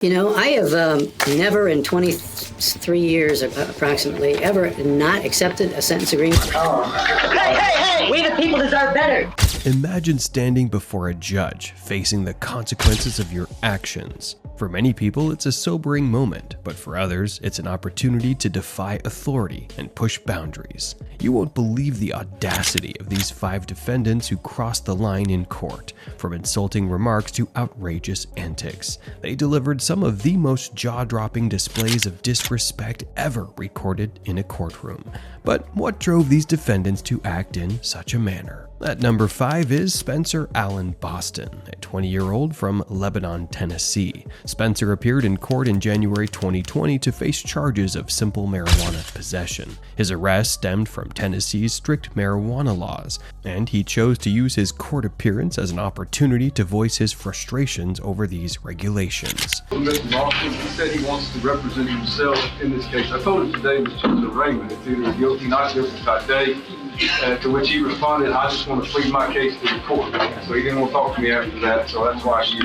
I have never in 23 years approximately ever not accepted a sentence agreement. Hey! We the people deserve better! Imagine standing before a judge, facing the consequences of your actions. For many people, it's a sobering moment, but for others, it's an opportunity to defy authority and push boundaries. You won't believe the audacity of these 5 defendants who crossed the line in court, from insulting remarks to outrageous antics. They delivered some of the most jaw-dropping displays of disrespect ever recorded in a courtroom. But what drove these defendants to act in such a manner? At number 5 is Spencer Allen Boston, a 20-year-old from Lebanon, Tennessee. Spencer appeared in court in January 2020 to face charges of simple marijuana possession. His arrest stemmed from Tennessee's strict marijuana laws, and he chose to use his court appearance as an opportunity to voice his frustrations over these regulations. Mr. Boston, he said he wants to represent himself in this case. I told him today was just a arraignment. It's either guilty, not guilty that day. To which he responded, I just want to plead my case to the court. So he didn't want to talk to me after that, so that's why he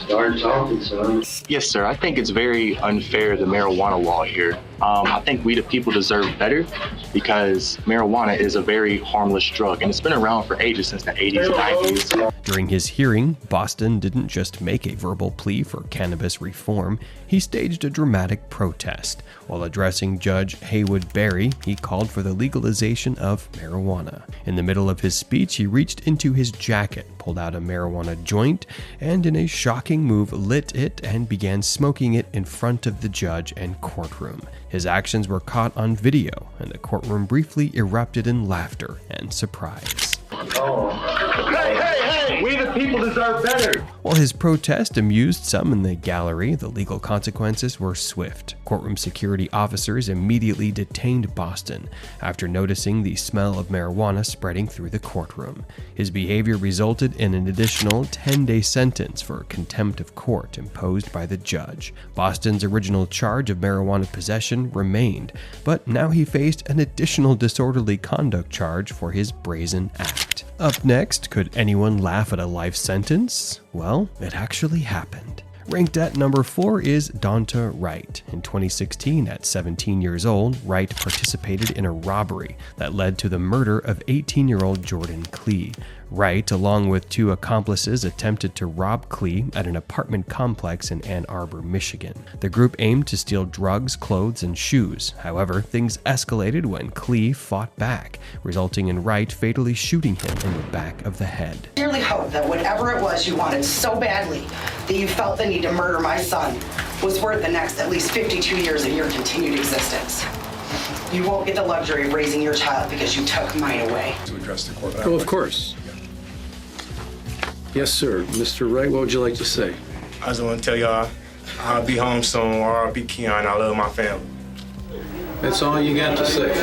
started talking, son. Yes, sir. I think it's very unfair, the marijuana law here. I think we the people deserve better because marijuana is a very harmless drug, and it's been around for ages, since the 80s and 90s. During his hearing, Boston didn't just make a verbal plea for cannabis reform, he staged a dramatic protest. While addressing Judge Haywood Berry, he called for the legalization of marijuana. In the middle of his speech, he reached into his jacket, pulled out a marijuana joint, and in a shocking move lit it and began smoking it in front of the judge and courtroom. His actions were caught on video, and the courtroom briefly erupted in laughter and surprise. Hey! We the people deserve better! While his protest amused some in the gallery, the legal consequences were swift. Courtroom security officers immediately detained Boston after noticing the smell of marijuana spreading through the courtroom. His behavior resulted in an additional 10-day sentence for contempt of court imposed by the judge. Boston's original charge of marijuana possession remained, but now he faced an additional disorderly conduct charge for his brazen act. Up next, could anyone laugh at a life sentence? Well, it actually happened. Ranked at number 4 is Donta Wright. In 2016, at 17 years old, Wright participated in a robbery that led to the murder of 18-year-old Jordan Klee. Wright, along with 2 accomplices, attempted to rob Klee at an apartment complex in Ann Arbor, Michigan. The group aimed to steal drugs, clothes, and shoes. However, things escalated when Klee fought back, resulting in Wright fatally shooting him in the back of the head. I sincerely hope that whatever it was you wanted so badly that you felt the need to murder my son was worth the next at least 52 years of your continued existence. You won't get the luxury of raising your child because you took mine away. To address the court. Oh, of course. Yes, sir. Mr. Wright, what would you like to say? I just want to tell y'all I'll be home soon, or I'll be Keon. I love my family. That's all you got to say.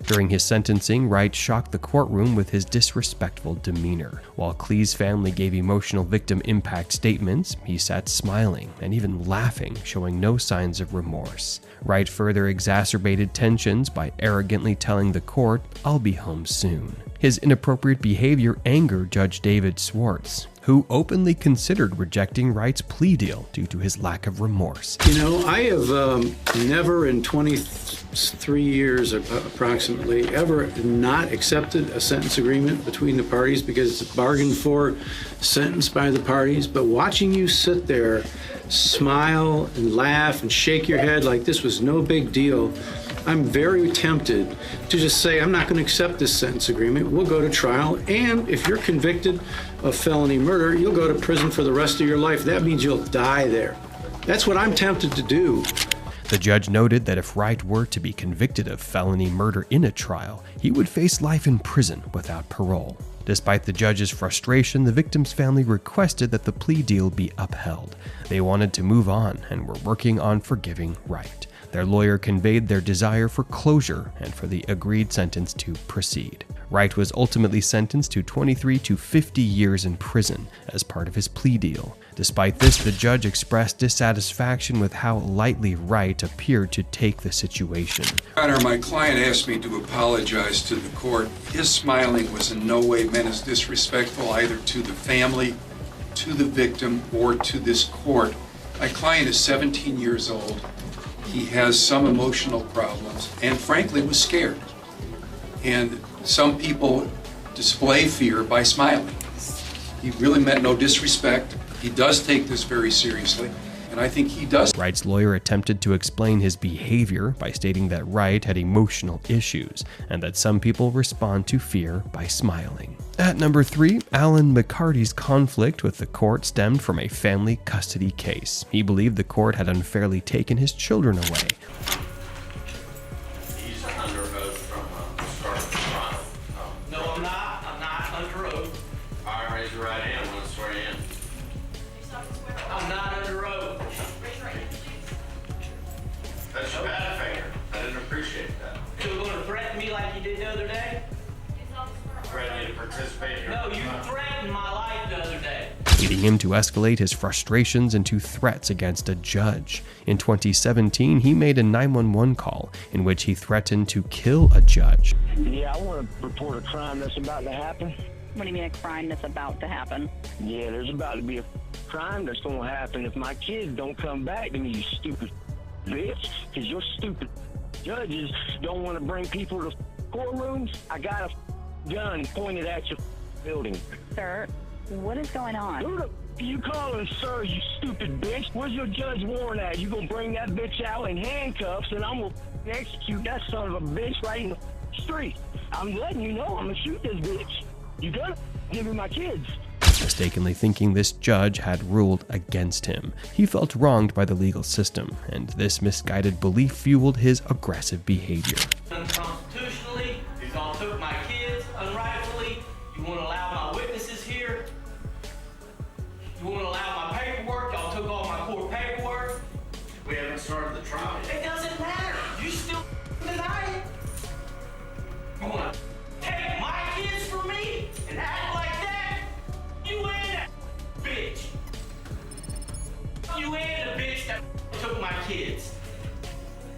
During his sentencing, Wright shocked the courtroom with his disrespectful demeanor. While Klee's family gave emotional victim impact statements, he sat smiling and even laughing, showing no signs of remorse. Wright further exacerbated tensions by arrogantly telling the court, "I'll be home soon." His inappropriate behavior angered Judge David Swartz, who openly considered rejecting Wright's plea deal due to his lack of remorse. I have never in 23 years approximately ever not accepted a sentence agreement between the parties because it's a bargained for sentence by the parties. But watching you sit there, smile and laugh and shake your head like this was no big deal, I'm very tempted to just say, I'm not going to accept this sentence agreement. We'll go to trial. And if you're convicted of felony murder, you'll go to prison for the rest of your life. That means you'll die there. That's what I'm tempted to do. The judge noted that if Wright were to be convicted of felony murder in a trial, he would face life in prison without parole. Despite the judge's frustration, the victim's family requested that the plea deal be upheld. They wanted to move on and were working on forgiving Wright. Their lawyer conveyed their desire for closure and for the agreed sentence to proceed. Wright was ultimately sentenced to 23 to 50 years in prison as part of his plea deal. Despite this, the judge expressed dissatisfaction with how lightly Wright appeared to take the situation. Your Honor, my client asked me to apologize to the court. His smiling was in no way meant as disrespectful either to the family to the victim or to this court. My client is 17 years old. He has some emotional problems and frankly was scared. And some people display fear by smiling. He really meant no disrespect. He does take this very seriously, and I think he does. Wright's lawyer attempted to explain his behavior by stating that Wright had emotional issues and that some people respond to fear by smiling. At number 3, Alan McCarty's conflict with the court stemmed from a family custody case. He believed the court had unfairly taken his children away. He's under oath from the start of the trial. No, I'm not. I'm not under oath. All right, raise your right hand. I'm going to swear you in. I'm not under oath. That's your bad finger. I didn't appreciate that. So you're going to threaten me like you did the other day? Threaten you to participate here? No, you threatened my life the other day. Leading him to escalate his frustrations into threats against a judge. In 2017, he made a 911 call in which he threatened to kill a judge. Yeah, I want to report a crime that's about to happen. What do you mean a crime that's about to happen? Yeah, there's about to be a crime that's going to happen if my kids don't come back to me, you stupid bitch. Because your stupid judges don't want to bring people to courtrooms. I got a gun pointed at your building. Sir, what is going on? Who the you calling, sir, you stupid bitch? Where's your judge warrant at? You gonna bring that bitch out in handcuffs and I'm gonna execute that son of a bitch right in the street. I'm letting you know I'm gonna shoot this bitch. You gonna give me my kids. Mistakenly thinking this judge had ruled against him. He felt wronged by the legal system, and this misguided belief fueled his aggressive behavior. Unconstitutionally, you all took my kids unrightfully. You won't allow my witnesses here. You won't allow my paperwork. Y'all took all my court paperwork. We haven't started the trial yet. It doesn't matter. You still deny it. You want to take my kids from me and act like that? You and that bitch. You and the bitch that took my kids.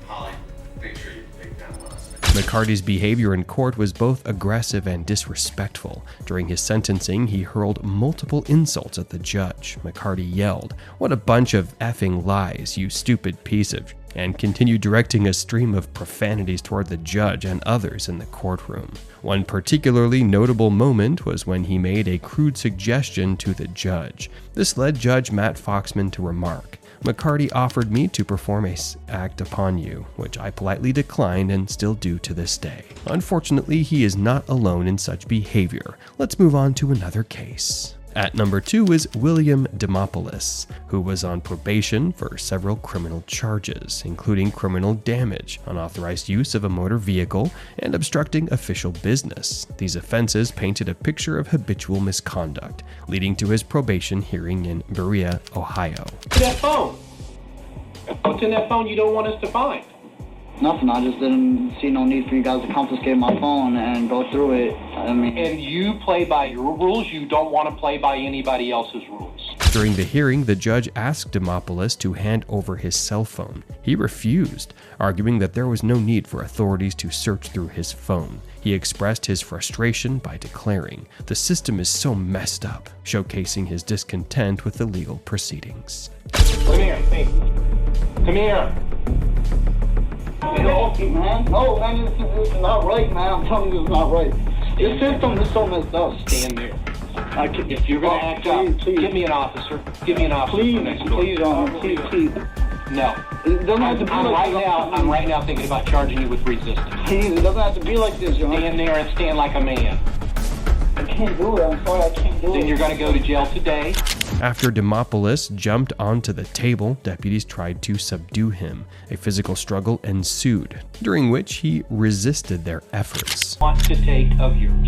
Holly, make sure you take down what I said. McCarty's behavior in court was both aggressive and disrespectful. During his sentencing, he hurled multiple insults at the judge. McCarty yelled, "What a bunch of effing lies, you stupid piece of," and continued directing a stream of profanities toward the judge and others in the courtroom. One particularly notable moment was when he made a crude suggestion to the judge. This led Judge Matt Foxman to remark, "McCarty offered me to perform an act upon you, which I politely declined and still do to this day." Unfortunately, he is not alone in such behavior. Let's move on to another case. At number 2 is William Demopoulos, who was on probation for several criminal charges, including criminal damage, unauthorized use of a motor vehicle, and obstructing official business. These offenses painted a picture of habitual misconduct, leading to his probation hearing in Berea, Ohio. That phone. What's in that phone you don't want us to find? Nothing. I just didn't see no need for you guys to confiscate my phone and go through it. I mean, and you play by your rules. You don't want to play by anybody else's rules. During the hearing, the judge asked Demopoulos to hand over his cell phone. He refused, arguing that there was no need for authorities to search through his phone. He expressed his frustration by declaring, "The system is so messed up," showcasing his discontent with the legal proceedings. Come here. Hey. Come here. no, man. No, man, this is not right, man. I'm telling you, it's not right. This system is so messed up. Stand there. If you're going to act up, give me an officer. Give me an officer. Please. No. It doesn't have to be like this. I'm right now thinking about charging you with resistance. Please, it doesn't have to be like this, John. Stand there and stand like a man. I can't do it. I'm sorry, I can't do it. Then you're going to go to jail today. After Demopoulos jumped onto the table, deputies tried to subdue him. A physical struggle ensued, during which he resisted their efforts. Want to take of yours.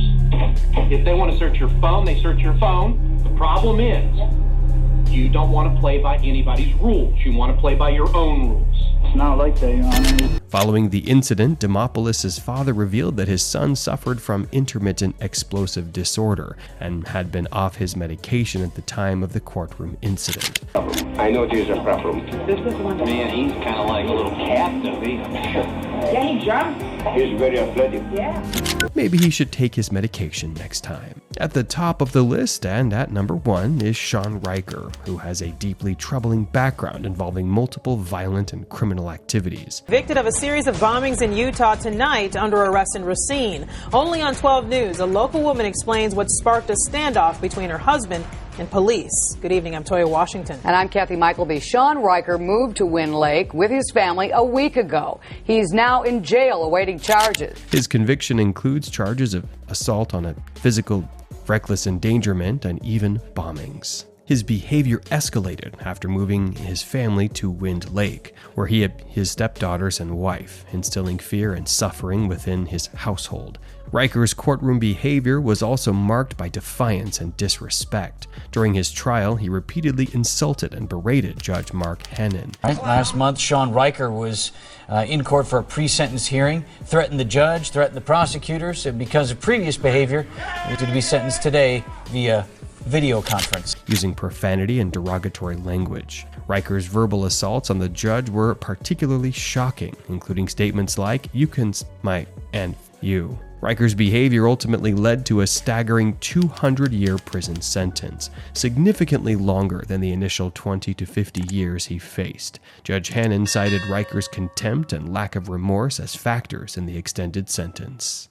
If they want to search your phone, they search your phone. The problem is, you don't want to play by anybody's rules. You want to play by your own rules. It's not like that, Your Honor. Following the incident, Demopoulos' father revealed that his son suffered from intermittent explosive disorder and had been off his medication at the time of the courtroom incident. I know there's a problem. Man, he's kind of like a little captive. Yeah, he jumped. He's very athletic. Yeah. Maybe he should take his medication next time. At the top of the list and at number 1 is Sean Riker, who has a deeply troubling background involving multiple violent and criminal activities. Convicted of a series of bombings in Utah tonight, under arrest in Racine. Only on 12 News, a local woman explains what sparked a standoff between her husband and police. Good evening, I'm Toya Washington. And I'm Kathy Michaelby. Sean Riker moved to Wind Lake with his family a week ago. He's now in jail awaiting charges. His conviction includes charges of assault on a physical, reckless endangerment, and even bombings. His behavior escalated after moving his family to Wind Lake, where he had his stepdaughters and wife, instilling fear and suffering within his household. Riker's courtroom behavior was also marked by defiance and disrespect. During his trial, he repeatedly insulted and berated Judge Mark Hannon. Last month, Sean Riker was in court for a pre-sentence hearing, threatened the judge, threatened the prosecutors. Because of previous behavior, he was to be sentenced today via video conference. Using profanity and derogatory language. Riker's verbal assaults on the judge were particularly shocking, including statements like, "You can my," and "you." Riker's behavior ultimately led to a staggering 200-year prison sentence, significantly longer than the initial 20 to 50 years he faced. Judge Hannon cited Riker's contempt and lack of remorse as factors in the extended sentence.